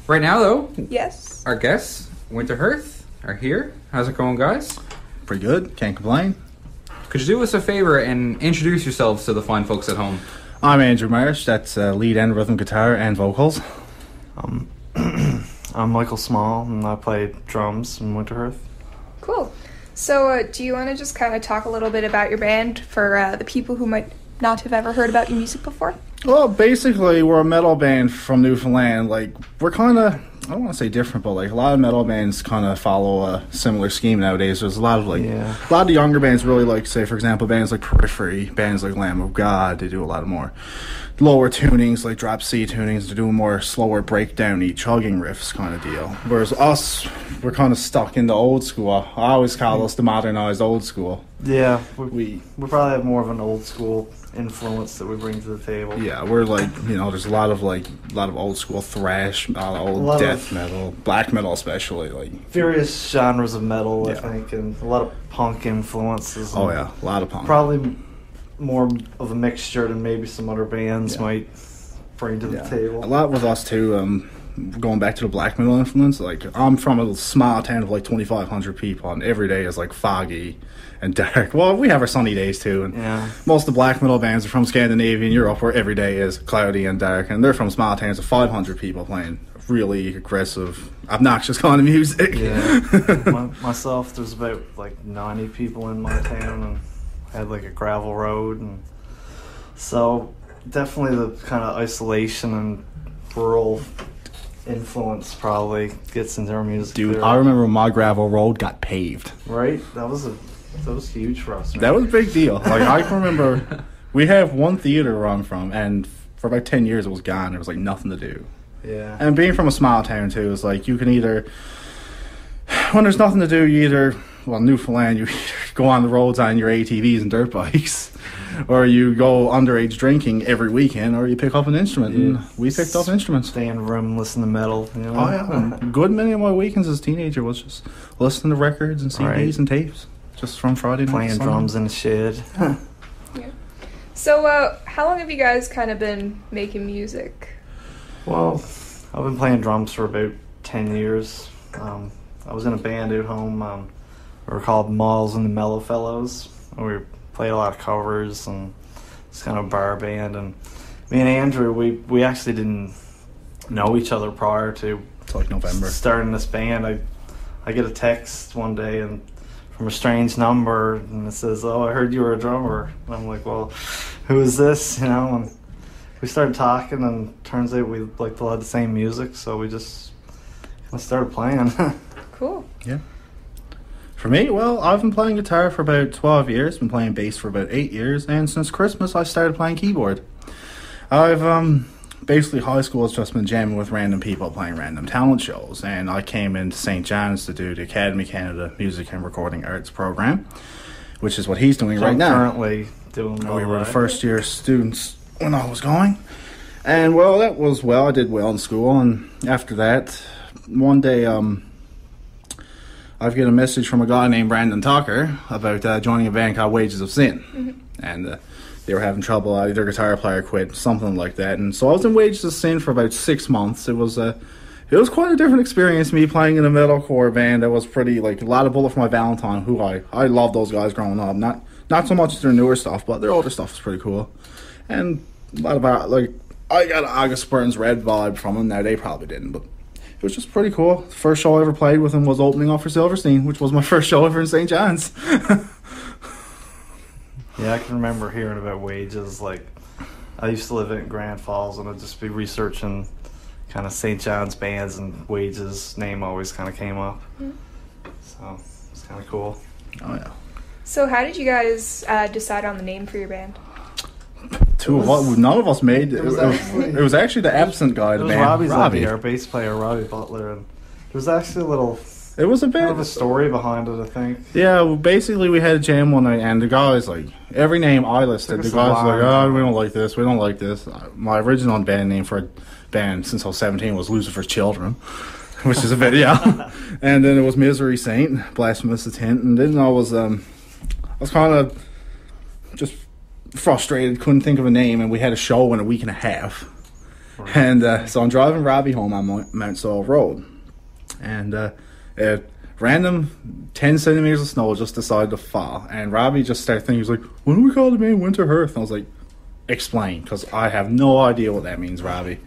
Right now, though, Yes. our guests, Winterhearth, are here. How's it going, guys? Pretty good. Can't complain. Could you do us a favor and introduce yourselves to the fine folks at home? I'm Andrew Marsh. That's lead and rhythm guitar and vocals. I'm Michael Small, and I play drums in Winterhearth. Cool. So, do you want to just kind of talk a little bit about your band for the people who might not have ever heard about your music before? Well, basically, we're a metal band from Newfoundland. Like, we're kind of, I don't want to say different, but like a lot of metal bands kind of follow a similar scheme nowadays. There's a lot of a lot of the younger bands really like, say, for example, bands like Periphery, bands like Lamb of God. They do a lot of more lower tunings, like drop C tunings. They're doing more slower breakdown-y chugging riffs kind of deal. Whereas us, we're kind of stuck in the old school. I always call us the modernized old school. Yeah, we probably have more of an old school influence that we bring to the table. Yeah, we're like, there's a lot of old school thrash, old death metal, black metal especially, like various genres of metal, I think, and a lot of punk influences. Oh yeah, a lot of punk. Probably more of a mixture than maybe some other bands might bring to the table. A lot with us too. Going back to the black metal influence, like I'm from a small town of like 2,500 people, and every day is like foggy and dark. Well, we have our sunny days too, and most of the black metal bands are from Scandinavia and Europe, where every day is cloudy and dark, and they're from small towns of 500 people playing really aggressive, obnoxious kind of music. Yeah, myself, there's about like 90 people in my town, and I had like a gravel road, and so definitely the kind of isolation and rural influence probably gets into our music. Dude, I remember when my gravel road got paved. Right? That was huge for us. Right? That was a big deal. Like, I can remember we have one theater where I'm from, and for about 10 years it was gone. There was like nothing to do. Yeah. And being from a small town too, is like you can either, when there's nothing to do, Newfoundland, you either go on the roads on your ATVs and dirt bikes, or you go underage drinking every weekend, or you pick up an instrument. And we picked up instruments. Stay in the room, listen to metal. You know? Oh yeah, a good many of my weekends as a teenager was just listening to records and CDs and tapes, just from Friday night. Playing drums in the shed. Yeah. So, how long have you guys kind of been making music? Well, I've been playing drums for about 10 years. I was in a band at home. We were called Malls and the Mellow Fellows. We played a lot of covers, and it's kind of a bar band. And me and Andrew, we actually didn't know each other prior to like November starting this band. I get a text one day and from a strange number, and it says, "Oh, I heard you were a drummer." And I'm like, "Well, who is this?" And we started talking, and turns out we liked a lot of the same music, so we just started playing. Cool. Yeah. For me, well, I've been playing guitar for about 12 years, been playing bass for about 8 years, and since Christmas I started playing keyboard. I've, basically high school has just been jamming with random people playing random talent shows, and I came into St. John's to do the Academy Canada Music and Recording Arts program, which is what he's doing right now. Currently doing we were the first year students when I was going, and well, I did well in school, and after that, one day, I've got a message from a guy named Brandon Tucker about joining a band called Wages of Sin, and they were having trouble. Their guitar player quit, something like that, and so I was in Wages of Sin for about 6 months. It was quite a different experience. Me playing in a metalcore band that was pretty like a lot of Bullet for My Valentine, who I loved those guys growing up. Not so much their newer stuff, but their older stuff was pretty cool, and a lot about like I got an August Burns Red vibe from them. Now they probably didn't, but it was just pretty cool. The first show I ever played with him was opening up for Silverstein, which was my first show ever in St. John's. Yeah, I can remember hearing about Wages. Like, I used to live in Grand Falls, and I'd just be researching kind of St. John's bands, and Wages' name always kind of came up. So it's kind of cool. Oh yeah. So, how did you guys decide on the name for your band? None of us made it. It was actually the absent guy. The band, Robbie, our bass player, Robbie Butler, and there was actually a little. It was a bit of a story behind it, I think. Yeah, well, basically we had a jam one night, and the guys like every name I listed. The guys were like, "Oh, we don't like this. We don't like this." My original band name for a band since I was 17 was Lucifer's Children, which is a bit and then it was Misery Saint, Blasphemous Intent, and then I was kind of just frustrated, couldn't think of a name, and we had a show in a week and a half. And so I'm driving Robbie home on Mount Sorrel Road, and random 10 centimeters of snow just decided to fall. And Robbie just started thinking, he was like, "When do we call the band Winterhearth?" And I was like, "Explain, because I have no idea what that means, Robbie."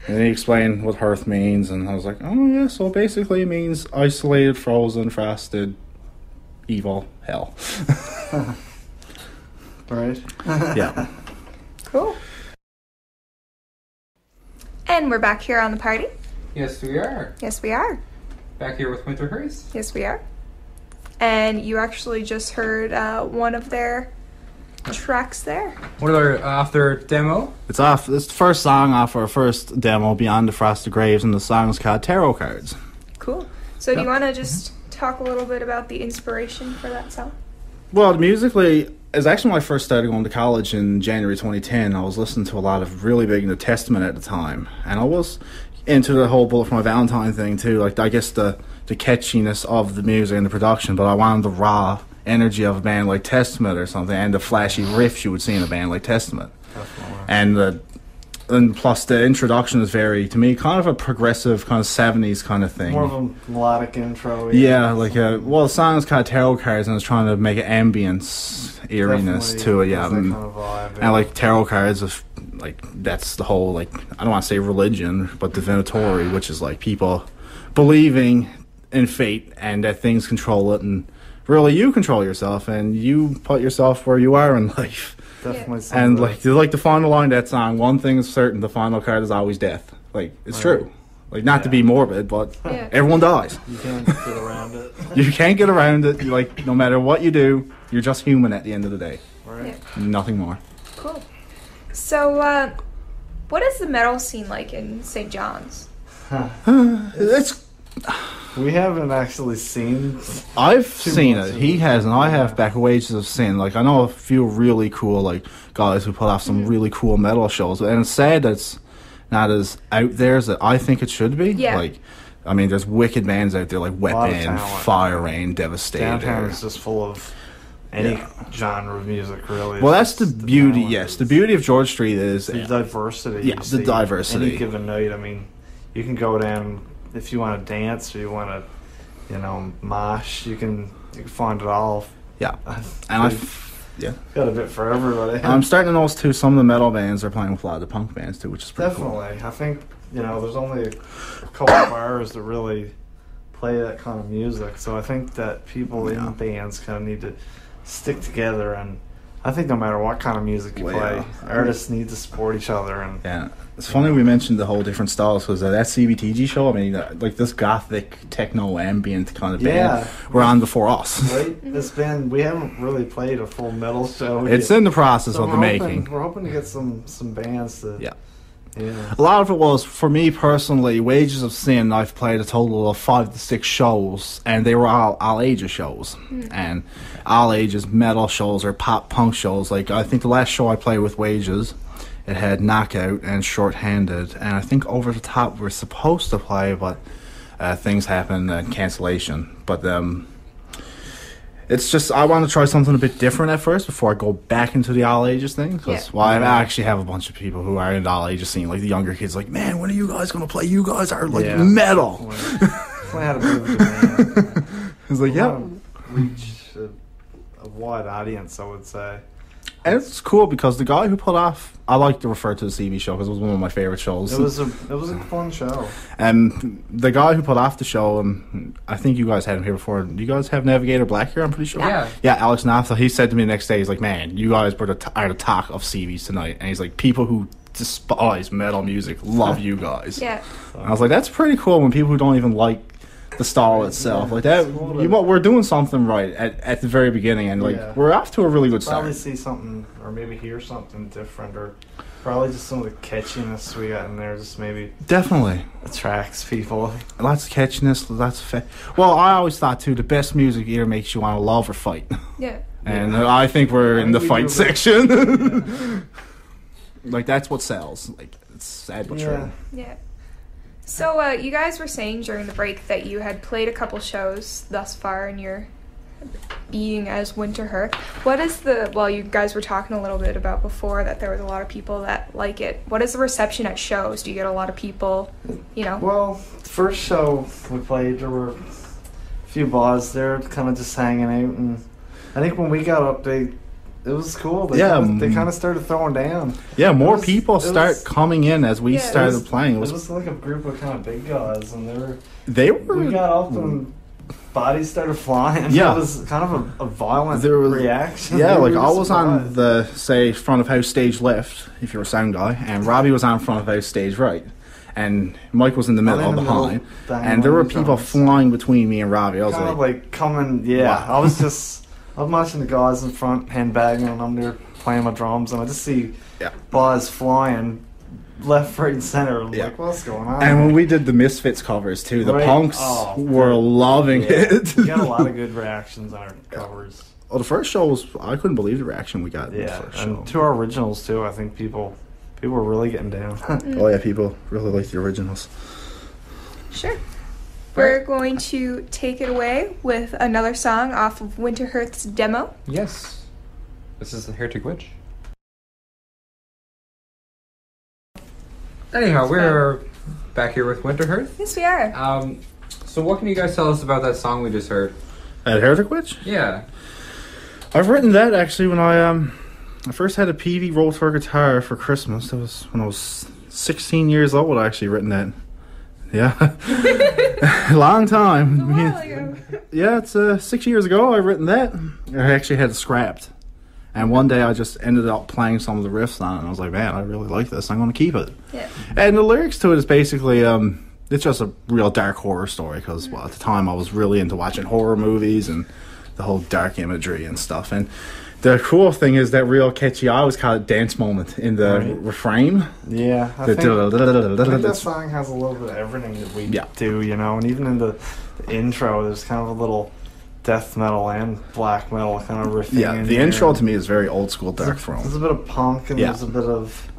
And then he explained what hearth means, and I was like, "Oh yeah, so basically it means isolated, frozen, frosted, evil hell." Right? Yeah. Cool. And we're back here on the party. Yes, we are. Yes, we are. Back here with Winterhearth. Yes, we are. And you actually just heard one of their tracks there. What are off their demo? It's off. It's the first song off our first demo, Beyond the Frosted Graves, and the song's called Tarot Cards. Cool. So do you want to just talk a little bit about the inspiration for that song? Well, musically, it's actually when I first started going to college in January 2010. I was listening to a lot of really big New Testament at the time, and I was into the whole Bullet for My Valentine thing too. Like, I guess the catchiness of the music and the production, but I wanted the raw energy of a band like Testament or something, and the flashy riffs you would see in a band like Testament. Definitely. And plus the introduction is very, to me, kind of a progressive kind of 70s kind of thing. More of a melodic intro. Yeah, like the song is kind of tarot cards, and it's trying to make an ambience, eeriness to it. Yeah, that kind of vibe, and like tarot cards, like that's the whole, like, I don't want to say religion, but divinatory, which is like people believing in fate and that things control it, and really you control yourself and you put yourself where you are in life. Definitely. And like the final line of that song, one thing is certain: the final card is always death. Like, it's true. Like, not to be morbid, but everyone dies. You can't get around it. You can't get around it. Like, no matter what you do, you're just human at the end of the day. Right. Yeah. Nothing more. Cool. So, what is the metal scene like in St. John's? It's. We haven't actually seen. I've Too seen much it. of He it. hasn't. I have back at Wages of Sin. Like, I know a few really cool, like, guys who put off some really cool metal shows, and it's sad that it's not as out there as I think it should be. Yeah. Like, I mean, there's wicked bands out there like Wet lot of Band, talent. Fire Rain, Devastator. Downtown is just full of any genre of music, really. Well, It's that's the just beauty. talent Yes, is- the beauty of George Street is the diversity. Yeah, you the see diversity. Any given night, I mean, you can go down if you want to dance or you want to, mosh. You can find it all. yeah, and I've got a bit for everybody. I'm starting to notice too. Some of the metal bands are playing with a lot of the punk bands too, which is pretty Definitely, I think there's only a couple of bars that really play that kind of music. So I think that people in bands kind of need to stick together, and I think no matter what kind of music you Well, play, yeah. artists need to support each other. And cool. Yeah, it's funny we mentioned the whole different styles because that CBTG show. I mean, like this gothic techno ambient kind of band were on before us. right, this band we haven't really played a full metal show. It's yet. in the process So of the we're hoping- making. We're hoping to get some bands to. Yeah. Yeah. A lot of it was, for me personally, Wages of Sin, I've played a total of 5 to 6 shows, and they were all ages shows. And all ages metal shows or pop punk shows. Like, I think the last show I played with Wages, it had Knockout and Short-Handed, and I think Over the Top we're supposed to play, but things happened, cancellation. But it's just, I want to try something a bit different at first before I go back into the all ages thing. Because I actually have a bunch of people who are in the all ages scene, like the younger kids, like, man, when are you guys going to play? You guys are like metal. We had a bit of a demand. It's like, yeah. Reach a wide audience, I would say. And it's cool because the guy who put off, I like to refer to the CB show because it was one of my favorite shows. It was a fun show. And the guy who put off the show, I think you guys had him here before. Do you guys have Navigator Black here? I'm pretty sure. Yeah. Yeah, Alex Nafta. He said to me the next day, he's like, man, you guys are the talk of CBs tonight. And he's like, people who despise metal music love you guys. Yeah. And I was like, that's pretty cool when people who don't even like the style itself like that. We're doing something right at the very beginning, and we're off to a really good Probably start. see something, or maybe hear something different, or probably just some of the catchiness we got in there just maybe Definitely. attracts people. Lots of catchiness, lots of well, I always thought too, the best music either makes you want to love or fight. Yeah. And I think we're in the we fight do. section. Like, that's what sells. Like, it's sad but true. Yeah. So, you guys were saying during the break that you had played a couple shows thus far in your being as Winterhearth. What is the, well, you guys were talking a little bit about before that there was a lot of people that like it. What is the reception at shows? Do you get a lot of people, you know? Well, the first show we played, there were a few bars there kind of just hanging out, and I think when we got up, it was cool. They kind of started throwing down. Yeah, more people start coming in as we started playing. It was like a group of kind of big guys, and they were. We got up and bodies started flying. Yeah, it was kind of a violent reaction. Yeah, like I was on the front of house stage left, if you're a sound guy, and Robbie was on front of house stage right, and Mike was in the middle behind, and there were people flying between me and Robbie. I was kind of like coming. Yeah, wow. I'm watching the guys in front handbagging, and I'm there playing my drums, and I just see bars flying left, right, and center. I'm like, what's going on? And when we did the Misfits covers too, the punks were loving it. We got a lot of good reactions on our covers. Well, the first show was, I couldn't believe the reaction we got. Yeah, the first show. And to our originals too. I think people were really getting down. Oh yeah, people really like the originals. Sure. We're going to take it away with another song off of Winterhearth's demo. Yes. This is the Heretic Witch. Anyhow, we're back here with Winterhearth. Yes, we are. So what can you guys tell us about that song we just heard? At Heretic Witch? Yeah. I've written that actually when I first had a PV roll tour guitar for Christmas. That was when I was 16 years old. I actually written that. Yeah. Long time. A while ago. Yeah, it's 6 years ago I've written that. I actually had it scrapped. And one day I just ended up playing some of the riffs on it, and I was like, man, I really like this. I'm going to keep it. Yeah. And the lyrics to it is basically, it's just a real dark horror story because, well, at the time I was really into watching horror movies and the whole dark imagery and stuff. And the cool thing is that real catchy, I always call it dance moment in the refrain. Yeah. I think that song has a little bit of everything that we do, you know, and even in the intro, there's kind of a little death metal and black metal kind of riffing. Yeah, the intro to me is very old school dark throne. There's a bit of punk and there's a bit of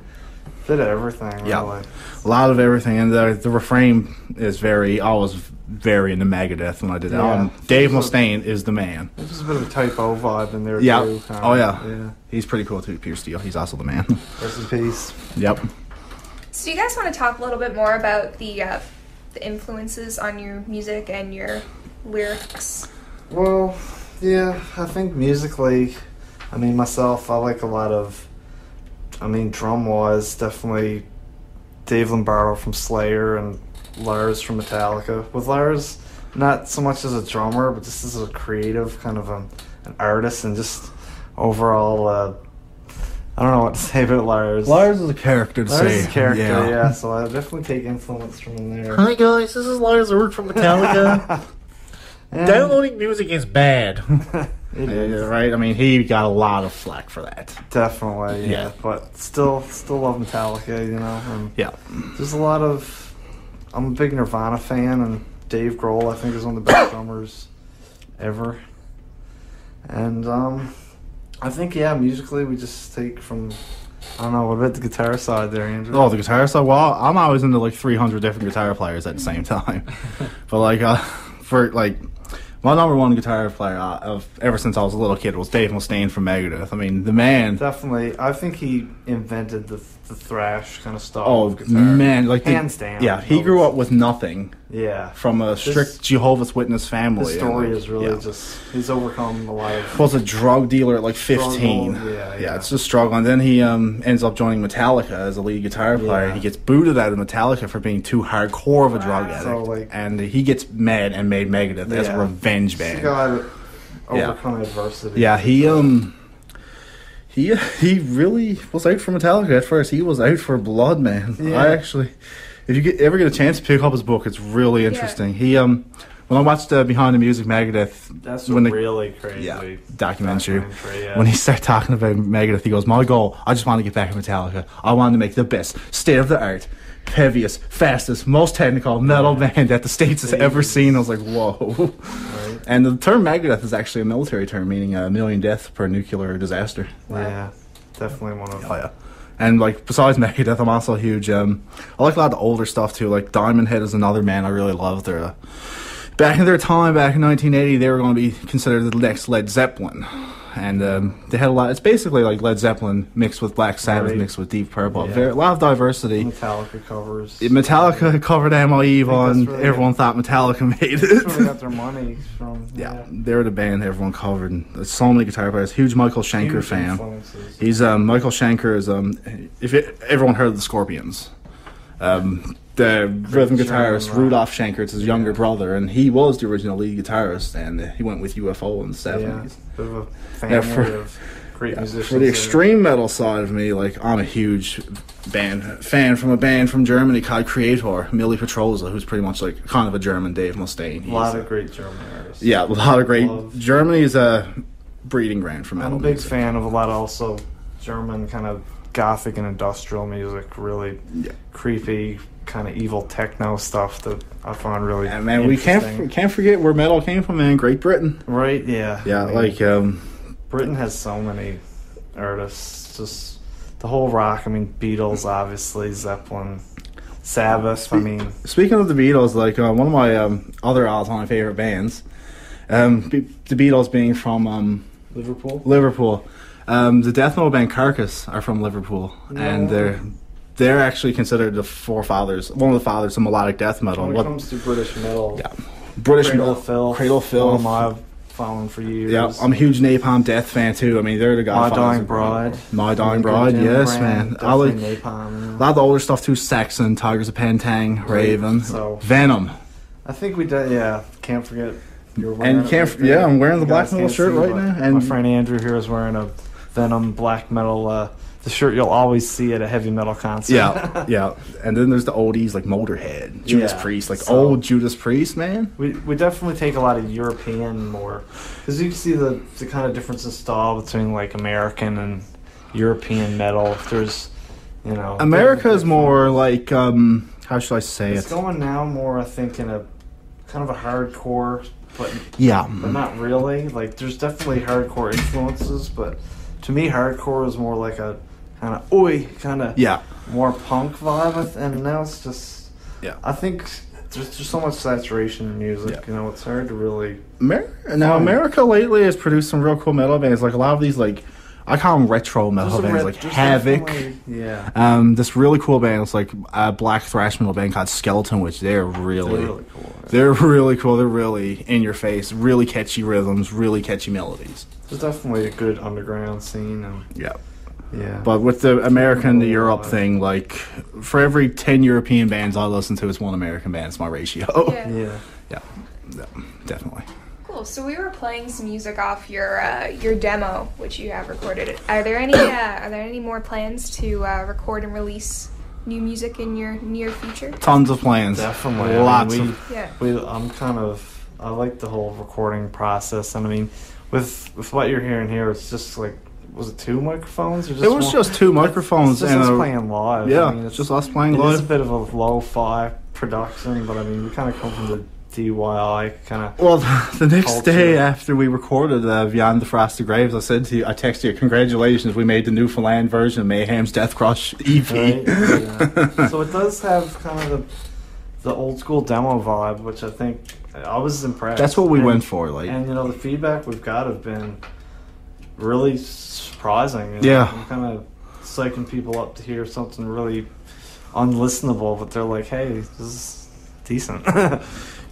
everything, really. Yeah, a lot of everything. And the refrain is I was very into Megadeth when I did that. Dave Mustaine is the man. There's just a bit of a typo vibe in there, too. Oh, yeah. He's pretty cool, too. Pierce Steele, he's also the man. Rest in peace. Yep. So you guys want to talk a little bit more about the influences on your music and your lyrics? Well, yeah, I think musically, I mean, myself, I like a lot of, drum-wise, definitely Dave Lombardo from Slayer and Lars from Metallica. With Lars, not so much as a drummer, but just as a creative, kind of an artist, and just overall, I don't know what to say about Lars. Lars is a character to say. Lars is a character, yeah, so I definitely take influence from him there. Hi guys, this is Lars Ulrich from Metallica. Downloading music is bad. Right? I mean, he got a lot of flack for that. Definitely, yeah. But still love Metallica, you know. And there's a lot of... I'm a big Nirvana fan, and Dave Grohl, I think, is one of the best drummers ever. And I think, musically, we just take from... I don't know, what about the guitar side there, Andrew? Oh, the guitar side? Well, I'm always into, 300 different guitar players at the same time. But, my number one guitar player ever since I was a little kid was Dave Mustaine from Megadeth. I mean, the man... Definitely. I think he invented the thrash kind of style of guitar. Oh, man. Hands down. Yeah, he grew up with nothing. Yeah. From a strict Jehovah's Witness family. The story is really just... He's overcome a lot of... Was a drug dealer at 15. Yeah, it's just struggle. And then he ends up joining Metallica as a lead guitar player. He gets booted out of Metallica for being too hardcore of a drug addict. So, and he gets mad and made Megadeth as a revenge band. He got overcome adversity. Yeah, he really was out for Metallica at first. He was out for blood, man. Yeah. I actually... If you ever get a chance to pick up his book, it's really interesting. He, when I watched Behind the Music Megadeth, that's really crazy documentary. When he started talking about Megadeth, he goes, "My goal, I just want to get back to Metallica. I wanted to make the best, state of the art, heaviest, fastest, most technical metal band that the States has ever seen." I was like, whoa. Right. And the term Megadeth is actually a military term, meaning a million deaths per nuclear disaster. Yeah, definitely one of them. Oh, yeah. And, besides Megadeth, I'm also a huge, I like a lot of the older stuff, too. Diamond Head is another band I really love. They're a back in their time, back in 1980, they were going to be considered the next Led Zeppelin. And they had a lot. It's basically like Led Zeppelin mixed with Black Sabbath, Right. mixed with Deep Purple. Yeah. A lot of diversity. Metallica covers. Metallica covered "Am I Evil," that's and really everyone thought Metallica made That's where they it. got their money from. Yeah, they were the band everyone covered. And there's so many guitar players. Huge Michael Schenker Huge fan. influences. He's Michael Schenker is everyone heard of the Scorpions. The rhythm guitarist German, Rudolf Schenker, it's his younger brother, and he was the original lead guitarist, and he went with UFO in the 70s. Yeah, bit of a family of great musicians. For the extreme metal side of me, like I'm a huge fan from a band from Germany called Creator, Millie Petrosa, who's pretty much like kind of a German Dave Mustaine. A lot of great German artists. Yeah, a lot of great. Love- Germany is a breeding ground for metal I'm a big music. fan of a lot of also German kind of gothic and industrial music. Really creepy, kind of evil techno stuff that I find really. And man, we interesting. can't forget where metal came from, man. Great Britain. Right? Yeah. Yeah, I mean, like Britain has so many artists. Just the whole rock. I mean, Beatles, obviously, Zeppelin, Sabbath. I mean, speaking of the Beatles, like one of my other all-time favorite bands, the Beatles being from Liverpool. Liverpool. The death metal band Carcass are from Liverpool, and they're actually considered the forefathers, one of the fathers of melodic death metal. When it comes to British metal, Yeah, British Cradle metal, of Filth, Cradle of Filth. I've followed for years. Yeah, I'm a huge Napalm Death fan too. I mean, they're the My godfathers. Dying of Bride. My Dying Good Bride, Jim yes, Brand, man. I like definitely Napalm. a lot of the older stuff too. Saxon, Tigers of Pentang, Raven, So- Venom. I think we did. Yeah, can't forget. You're wearing And you it can't. right there. Yeah, I'm wearing the You black guys metal can't shirt see, right but now. my And friend Andrew here is wearing a Venom black metal. The shirt you'll always see at a heavy metal concert. yeah, yeah. And then there's the oldies like Motorhead, Judas Yeah, Priest, like so- old Judas Priest, man. We definitely take a lot of European more, because you can see the kind of difference in style between like American and European metal. There's, America is more like how should I say It's it? going now more, I think, in a kind of a hardcore, but Yeah, not really. Like, there's definitely hardcore influences, but to me, hardcore is more like a kind of yeah. more punk vibe, and now it's just, Yeah. I think there's just so much saturation in music. Yeah. It's hard to really. America lately has produced some real cool metal bands. Like a lot of these, like I call them retro metal bands, like there's Havoc. definitely- Yeah. This really cool band. It's like a black thrash metal band called Skeleton, which they're really cool. They're really cool. They're really in your face. Really catchy rhythms. Really catchy melodies. There's definitely a good underground scene, and Yeah. yeah. But with the American to Cool. Europe thing, like for every 10 European bands I listen to, it's one American band. It's my ratio. Yeah. Yeah. Yeah, definitely. Cool. So we were playing some music off your demo, which you have recorded. Are there any more plans to record and release new music in your near future? Tons of plans. Definitely. Lots I mean, of. Yeah. I like the whole recording process, and I mean, with what you're hearing here, it's just like, was it 2 microphones? Or just It was one? just 2 microphones It's just and us a, playing live. yeah, I mean, it's just us playing It is a live. bit of a lo-fi production, but I mean, we kind of come from the DIY kind of. Well, the next culture. day after we recorded Beyond the Frosted Graves, I said to you, I texted you, congratulations, we made the Newfoundland version of Mayhem's Death Crush EP. Right? Yeah. So it does have kind of the old school demo vibe, which I think I was impressed. That's what we And- went for. Like, And the feedback we've got have been really surprising. Yeah. I'm kind of psyching people up to hear something really unlistenable, but they're like, "Hey, this is decent."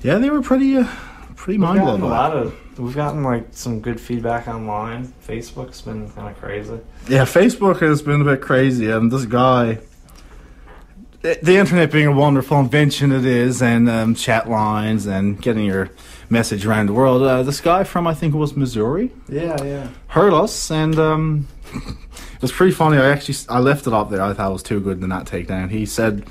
yeah, they were pretty mind blowing. We've gotten like some good feedback online. Facebook's been kind of crazy. Yeah, Facebook has been a bit crazy. This guy, the internet being a wonderful invention it is, and chat lines and getting your message around the world. This guy from, I think it was Missouri, Yeah. heard us, and it was pretty funny. I left it up there. I thought it was too good to not take down. He said,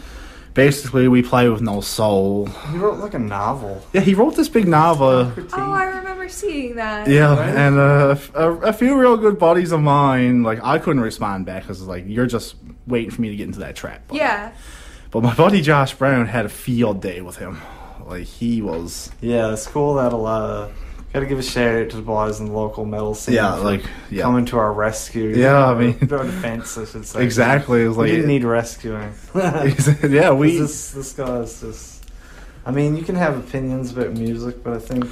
basically, we play with no soul. He wrote like a novel. Yeah, he wrote this big novel. Oh, I remember seeing that. Yeah, Right? and a few real good buddies of mine, like, I couldn't respond back because, like, you're just waiting for me to get into that trap. Yeah. But my buddy Josh Brown had a field day with him. Like, he was... Yeah, it's cool that a lot of. Gotta give a shout out to the boys in the local metal scene. Yeah, for like, yeah. coming to our rescue. Yeah, I mean- our defense, I should say. Exactly. It was We like... didn't need rescuing. yeah, we... This guy is just I mean, you can have opinions about music, but I think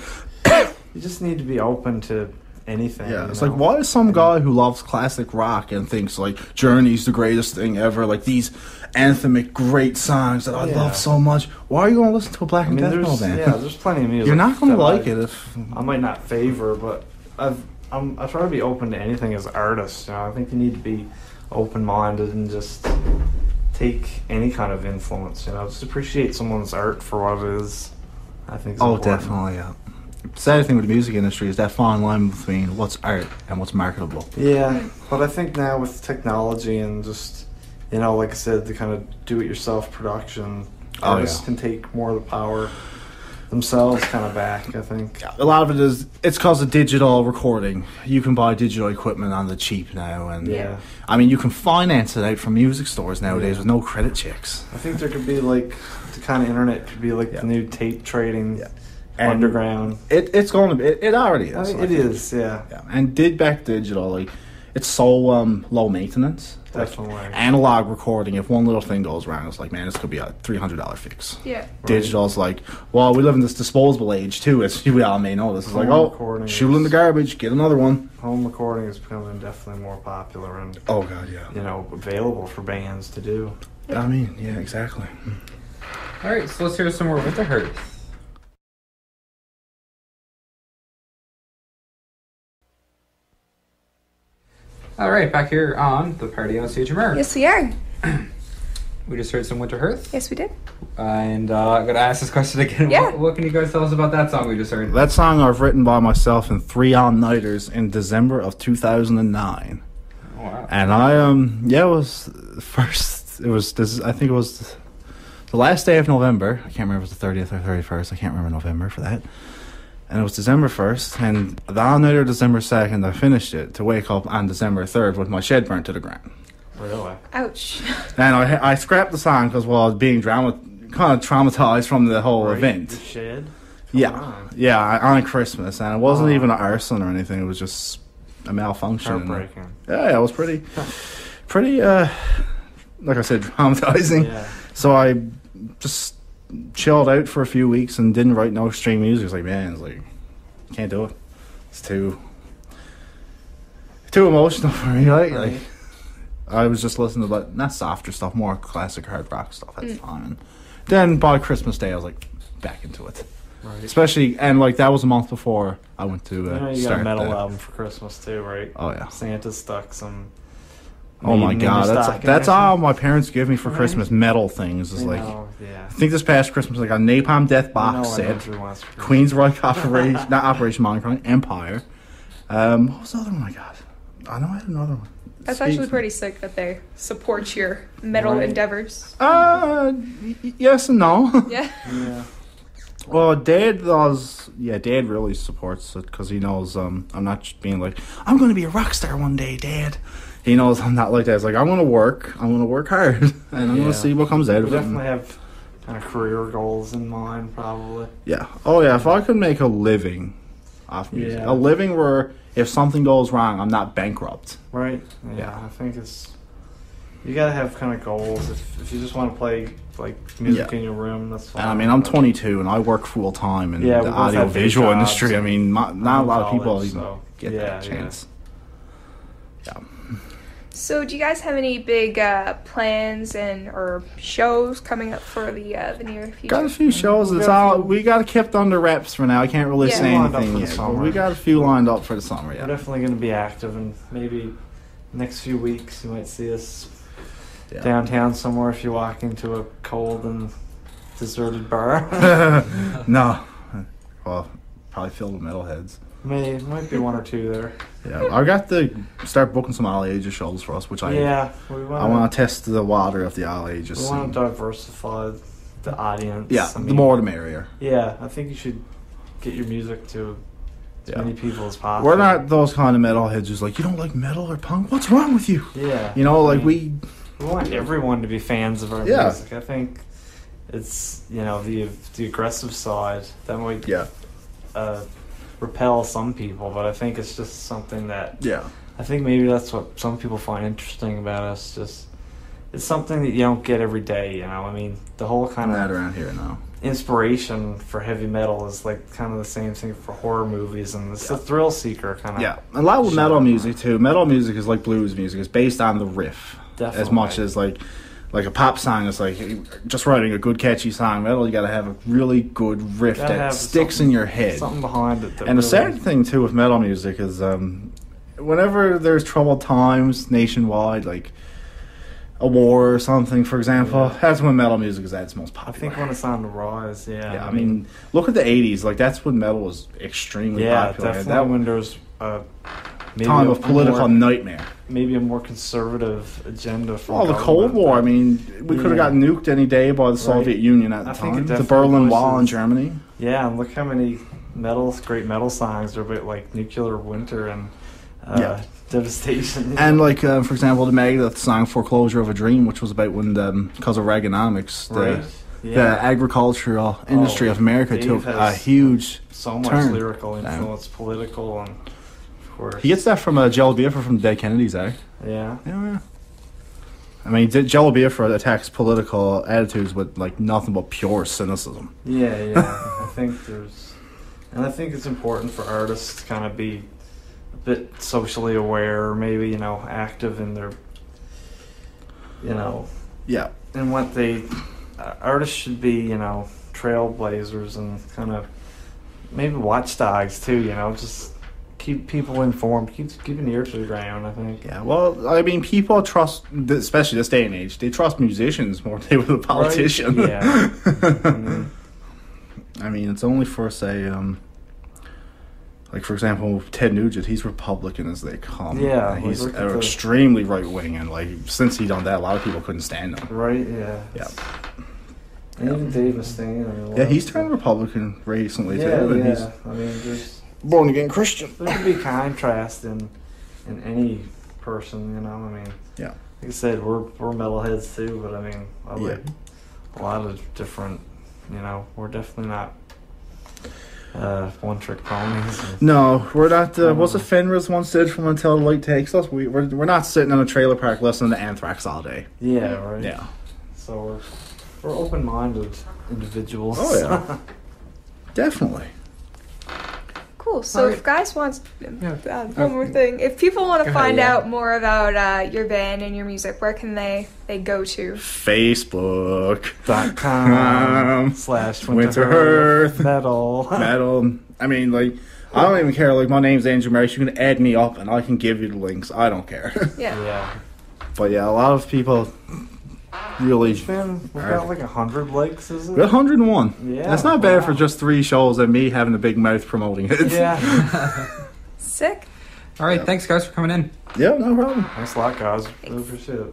you just need to be open to anything. Yeah, it's you like, know? why is some guy who loves classic rock and thinks like Journey's the greatest thing ever, like these anthemic great songs that I love so much, why are you going to listen to a black and death metal band? Yeah, there's plenty of music. You're not going to that like it if... I might not favor, but I try to be open to anything as an artist. You know, I think you need to be open-minded and just take any kind of influence. You know, just appreciate someone's art for what it is. I think. Oh, important. definitely, yeah. The sad thing with the music industry is that fine line between what's art and what's marketable. Yeah, but I think now with technology and just, you know, like I said, the kind of do-it-yourself production, artists can take more of the power themselves kind of back, I think. A lot of it is, it's because of digital recording. You can buy digital equipment on the cheap now, and I mean, you can finance it out from music stores nowadays with no credit checks. I think there could be like, the kind of internet could be like the new tape trading underground. It's going to be, it already is. I think it is, yeah. And back digital, like, it's so low maintenance. Definitely. Like, analog recording, if one little thing goes wrong, it's like, man, this could be a $300 fix. Yeah. Digital's like, well, we live in this disposable age too, as we all may know. This is like, oh, shoot in the garbage, get another one. Home recording is becoming definitely more popular and oh god, yeah, you know, available for bands to do. I mean, yeah, exactly. All right, so let's hear some more Winterhearth. All right, back here on the Party on Stage America. Yes, we are. We just heard some Winterhearth. Yes, we did. And I'm going to ask this question again. Yeah. What can you guys tell us about that song we just heard? That song I've written by myself in 3 all-nighters in December of 2009. Oh, wow. And I, it was first, it was, this, I think it was the last day of November. I can't remember if it was the 30th or 31st. I can't remember November for that. And it was December 1st, and the all-nighter December 2nd, I finished it to wake up on December 3rd with my shed burnt to the ground. Really? Ouch. And I scrapped the song because, well, I was being kind of traumatized from the whole event. The shed? On Christmas, and it wasn't even an arson or anything. It was just a malfunction. Heartbreaking. Yeah, it was pretty, like I said, traumatizing. Yeah. So I just chilled out for a few weeks and didn't write no string music. It's like, man, it's like, can't do it. It's too emotional for me. Like I was just listening to not softer stuff, more classic hard rock stuff. That's fine. Then by Christmas Day, I was like back into it. Right. Especially, and like that was a month before I went to you know, you start got a metal the, album for Christmas too, right? Oh yeah. Santa stuck some. Oh my god, that's all my parents give me for Right. Christmas. Metal things is like. Yeah. I think this past Christmas, like a Napalm Death box set, Queensryche Operation, not Operation Monochrome, Empire. What was the other one I got? I know I had another one. That's actually pretty sick that they support your metal endeavors. Yes and no. Yeah. Yeah. Well, Dad does. Yeah, Dad really supports it because he knows I'm not just being like, I'm going to be a rock star one day, Dad. He knows I'm not like that. It's like, I'm going to work hard, and I'm going to see what comes out of it. We definitely have kind of career goals in mind, probably. Yeah. Oh, yeah. If I could make a living off music, a living where if something goes wrong, I'm not bankrupt. Right. Yeah. I think you gotta have kind of goals. If you just want to play like music in your room, that's fine. And I mean, I'm 22 and I work full time in the audio visual industry. I mean, not a lot of people even get that chance. Yeah. So, do you guys have any big plans or shows coming up for the near future? Got a few shows. We got it kept under wraps for now. I can't really say anything yet. But we got a few lined up for the summer. Yeah, we're definitely going to be active, and maybe next few weeks you might see us downtown somewhere if you walk into a cold and deserted bar. No, well, probably filled with metalheads. Might be one or two there. Yeah, I got to start booking some all ages shows for us, which I want to test the water of the all ages. We want to diversify the audience. Yeah, the more the merrier. Yeah, I think you should get your music to as many people as possible. We're not those kind of metalheads who's like, you don't like metal or punk? What's wrong with you? Yeah, you know, like we want everyone to be fans of our music. I think it's the aggressive side that might repel some people, but I think it's just something that I think maybe that's what some people find interesting about us. Just it's something that you don't get every day, I mean, the whole kind of not around here now. inspiration for heavy metal is like kind of the same thing for horror movies, and it's a thrill seeker kind of. Yeah, a lot with metal music too. Metal music is like blues music. It's based on the riff as much as like a pop song is like just writing a good catchy song. Metal, you got to have a really good riff that sticks in your head. Something behind it. And the sad thing too with metal music is whenever there's troubled times nationwide, like a war or something, for example, that's when metal music is at its most popular. I think when it's on the rise, I mean, look at the 80s. Like, that's when metal was extremely popular. Yeah, definitely when there's time of political nightmare. Maybe a more conservative agenda for the Cold War. I mean, we could have gotten nuked any day by the Soviet Union at the time. The Berlin Wall in Germany. Yeah, and look how many great metal songs are about, like, nuclear winter and devastation. And like for example, the Megadeth song "Foreclosure of a Dream," which was about when because of Reaganomics, the agricultural industry of America took a huge so much turn. Lyrical influence, political, and of course he gets that from Jello Biafra from the Dead Kennedys, Yeah. I mean, Jello Biafra attacks political attitudes with like nothing but pure cynicism. Yeah. I think it's important for artists to kind of be a bit socially aware, or maybe, active in their, and what they, artists should be, trailblazers and kind of maybe watchdogs too, just keep people informed, keep an ear to the ground, I think. Yeah, well, I mean, people trust, especially this day and age, they trust musicians more than they would a politician. Right? Yeah. I mean, it's only for, say, like, for example, Ted Nugent, he's Republican as they come. Yeah. He's extremely right-wing, and, like, since he done that, a lot of people couldn't stand him. Right, yeah. Yeah. And even Dave Mustaine. Yeah, he's turned Republican recently, too. And he's there's born-again Christian. There can be contrast in any person, I mean. Yeah. Like I said, we're metalheads, too, but, I mean, I like a lot of different, we're definitely not one-trick ponies. No, we're not. What's the Fenris once said from Until the Light Takes Us? We're not sitting in a trailer park listening to Anthrax all day. Yeah, right. Yeah. So we're open-minded individuals. Oh yeah, definitely. Cool. So if guys want one more thing, if people want to find out more about your band and your music, where can they go to? Facebook.com/Winterhearth metal. I mean, like, I don't even care. Like, my name's Andrew Marish. You can add me up, and I can give you the links. I don't care. Yeah. But yeah, a lot of people really. We've got like 100 likes, is it? 101. Yeah. That's not bad for just 3 shows and me having a big mouth promoting it. Yeah. Sick. All right, thanks guys for coming in. Yeah, no problem. Thanks a lot, guys. Really appreciate it.